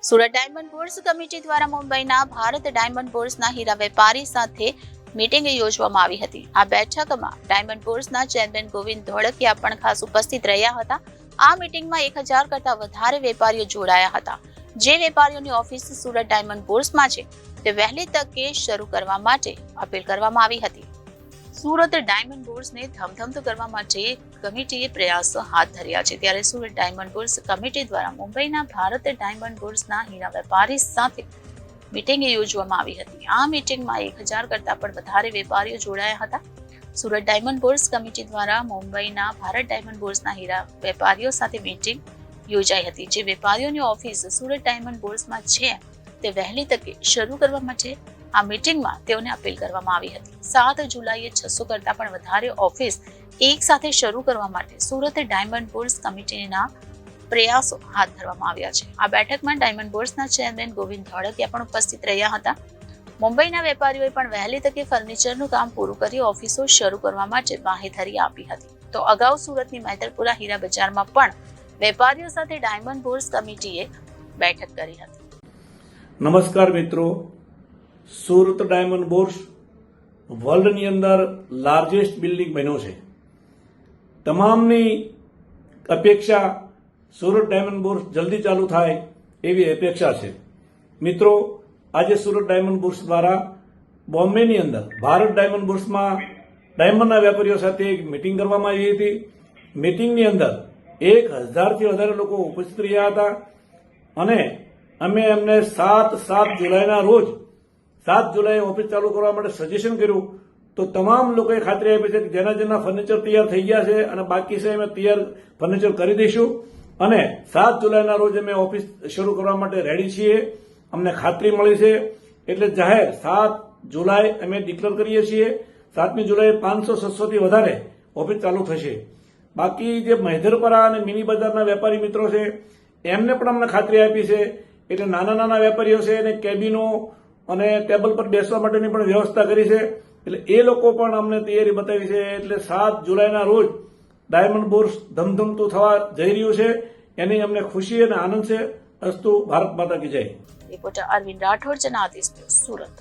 Surat diamond bourse committee દ્વારા મુંબઈના Bharat diamond બોર્સના હીરા વેપારી સાથે મીટિંગ યોજવામાં આવી હતી। આ બેઠકમાં ડાયમંડ બોર્સના ચેરમેન ગોવિંદ ધોળકિયા પણ ખાસ ઉપસ્થિત રહ્યા હતા। આ મીટિંગમાં 1000 કરતા વધારે વેપારીઓ જોડાયા હતા। જે વેપારીઓની ઓફિસ સુરત ડાયમંડ બોર્સમાં છે તે વહેલી તકે શરૂ કરવા માટે અપીલ કરવામાં આવી હતી। સુરત ડાયમંડ બોર્સને ધમધમતું કરવા માટે કમિટીએ પ્રયાસો હાથ ધર્યા છે। ત્યારે સુરત ડાયમંડ બોર્સ કમિટી દ્વારા મુંબઈના ભારત ડાયમંડ બોર્સના હીરા વેપારી સાથે મીટિંગ યોજવામાં આવી હતી। આ મીટિંગમાં 1000 કરતા પણ વધારે વેપારીઓ જોડાયા હતા। સુરત ડાયમંડ બોર્સ કમિટી દ્વારા મુંબઈના ભારત ડાયમંડ બોર્સના હીરા વેપારીઓ સાથે મીટિંગ યોજાઈ હતી। જે વેપારીઓની ઓફિસ સુરત ડાયમંડ બોર્સમાં છે તે વહેલી તકે શરૂ કરવા માટે આ મીટિંગમાં તેઓને અપીલ કરવામાં આવી હતી। 7 જુલાઈએ 600 કરતા પણ વધારે ઓફિસ એક સાથે શરૂ કરવા માટે સુરત ડાયમંડ બોર્સ કમિટીના પ્રયાસો હાથ ધરવામાં આવ્યા છે। આ બેઠકમાં ડાયમંડ બોર્સના ચેરમેન ગોવિંદ ધોળકિયા પણ ઉપસ્થિત રહ્યા હતા। મુંબઈના વેપારીઓએ પણ વહેલી તકે ફર્નિચરનું કામ પૂરું કરી ઓફિસો શરૂ કરવા માટે બાંહેધરી આપી હતી। તો અગાઉ સુરતની મૈતરપુરા હીરા બજારમાં પણ વેપારીઓ સાથે ડાયમંડ બોર્સ કમિટીએ બેઠક કરી હતી। નમસ્કાર મિત્રો, સુરત ડાયમંડ બોર્સ વર્લ્ડની અંદર લાર્જેસ્ટ બિલ્ડિંગ બન્યો છે। તમામની અપેક્ષા સુરત ડાયમંડ બોર્સ જલ્દી ચાલુ થાય એવી અપેક્ષા છે। મિત્રો, આજે સુરત ડાયમંડ બોર્સ દ્વારા બોમ્બેની અંદર ભારત ડાયમંડ બોર્સમાં ડાયમંડના વેપારીઓ સાથે એક મીટિંગ કરવામાં આવી હતી। મીટિંગની અંદર 1000થી વધારે લોકો ઉપસ્થિત રહ્યા હતા અને અમે એમને 7 જુલાઈના રોજ 7 જુલાઈએ ઓફિસ ચાલુ કરવા માટે સજેશન કર્યું। તો તમામ લોકોએ ખાતરી આપી છે કે જેના ફર્નિચર તૈયાર થઈ ગયા છે અને બાકી છે અમે તૈયાર ફર્નિચર કરી દઈશું અને 7 જુલાઈના રોજ અમે ઓફિસ શરૂ કરવા માટે રેડી છીએ। અમને ખાતરી મળી છે એટલે જાહેર 7 જુલાઈ અમે ડિક્લેર કરીએ છીએ। 7મી જુલાઈએ 500-600 થી વધારે ઓફિસ ચાલુ થશે। બાકી જે મૈધરપરા અને મિની બજારના વેપારી મિત્રો છે એમને પણ અમને ખાતરી આપી છે એટલે નાના વેપારીઓ છે અને કેબિનો અને ટેબલ પર બેસવા માટેની પણ વ્યવસ્થા કરી છે। એટલે એ લોકો પણ અમને તૈયારી બતાવી છે। એટલે 7 જુલાઈના રોજ ડાયમંડ બોર્સ ધમધમતું થવા જઈ રહ્યું છે એની અમને ખુશી અને આનંદ છે। અસ્તુ ભારત માતા કી જય। Reporter Arvind Rathod, Janadesh News, Surat.